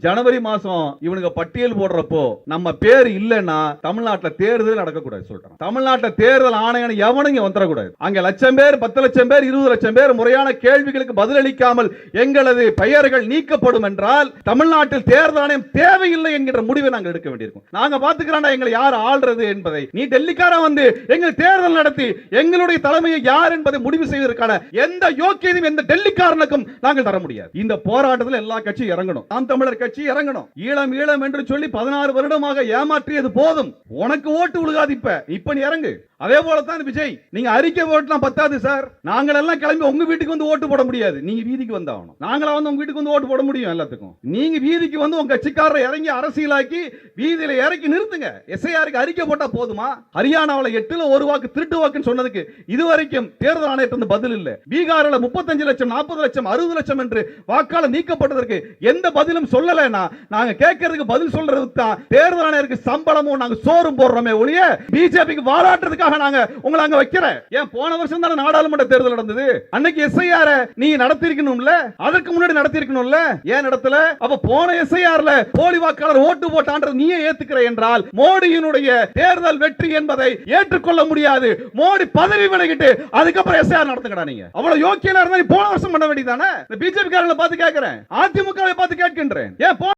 ஜனவரி மாசம் இவனுக்கு பட்டியல் போடுறப்போ நம்ம பேர் இல்லைன்னா தமிழ்நாட்டில் தேர்தல் நடக்கக்கூடாது சொல்றான். தமிழ்நாட்டில் தேர்தல் ஆணையம் எவனுங்க வந்துடக்கூடாது. அங்க லட்சம் பேர், 10 லட்சம் பேர், 20 லட்சம் பேர் முறையான கேள்விகளுக்கு பதிலளிக்காமல் எங்களது பெயர்கள் நீக்கப்படும் என்றால் தமிழ்நாட்டில் தேர்தல் ஆணையம் தேவையில்லை என்கிற முடிவை நாங்கள் எடுக்க வேண்டியிருக்கும். நாங்க பாத்துக்கிறோம் எங்களை யார் ஆள்றது என்பதை. நீ டெல்லிக்காரன் வந்து எங்கள் தேர்தல் நடத்தி எங்களுடைய தலைமையை யார் என்பதை முடிவு செய்வதற்கான எந்த யோக்கியதையும் எந்த டெல்லிக்காரனுக்கும் நாங்கள் தர முடியாது. இந்த போராட்டத்தில் எல்லா கட்சியும் இறங்கணும். நாம் தமிழர் கட்சி இறங்கணும். ஈழம் ஈழம் என்று சொல்லி 16 வருடமாக ஏமாற்றியது போதும். உனக்கு ஓட்டு உழுகாது. இப்ப நீ இறங்கு. அதே போலதான் விஜய், நீங்க அறிக்கை ஓட்டுலாம் பத்தாது சார். நாங்கள் எல்லாம் கிளம்பி உங்க வீட்டுக்கு வந்து ஓட்டு போட முடியாது. நீங்க வீதிக்கு வந்தாகணும். நாங்களா வந்து உங்க வீட்டுக்கு வந்து ஓட்டு போட முடியும் எல்லாத்துக்கும். நீங்க வீதிக்கு வந்து உங்க கட்சிக்காரரை இறங்கி அரசியலாக்கி வீதியில இறக்கி நிறுத்துங்க. எஸ்ஐஆருக்கு அறிக்கை போட்டா போதுமா? ஹரியானாவில் 8ல் 1 வாக்கு திருட்டு வாக்குன்னு சொன்னதுக்கு இதுவரைக்கும் தேர்தல் ஆணையத்திலிருந்து பதில் இல்ல. பீகாரில் 35 லட்சம், 40 லட்சம், 60 லட்சம் என்று வாக்காளர் நீக்கப்பட்டதற்கு எந்த பதிலும் சொல்லலைன்னா நாங்க கேட்கறதுக்கு பதில் சொல்றதுக்கு தான் தேர்தல் ஆணையருக்கு சம்பளமும் நாங்க சோறும் போடுறோமே ஒழிய பிஜேபிக்கு வாராட்டுறதுக்காக நாங்க உங்களை அங்க வைக்கிறேன். ஏன் போன வருஷம் தான நாடாளுமன்ற தேர்தல் நடந்தது. அன்னைக்கு எஸ்ஐஆர் நீ நடத்தி இருக்கணும்ல, அதற்கு முன்னாடி நடத்தி இருக்கணும்ல, ஏன் நடத்தல? அப்ப போன எஸ்ஐஆர்ல போலி வாக்காளர் ஓட்டு போட்டான்றது நீயே ஏத்துக்கிற என்றால் மோடியினுடைய தேர்தல் வெற்றி என்பதை ஏற்றுக்கொள்ள முடியாது. மோடி பதவி விலகிட்டு அதுக்கப்புறம் எஸ்ஐஆர் நடத்துங்கடா. நீங்க அவ்வளவு யோக்கியனா இருந்தா போன வருஷம் பண்ண வேண்டியதானே? பிஜேபி காரங்களை பார்த்து கேட்கிறேன், அதிமுகவை பார்த்து கேட்கின்றேன். ஏன்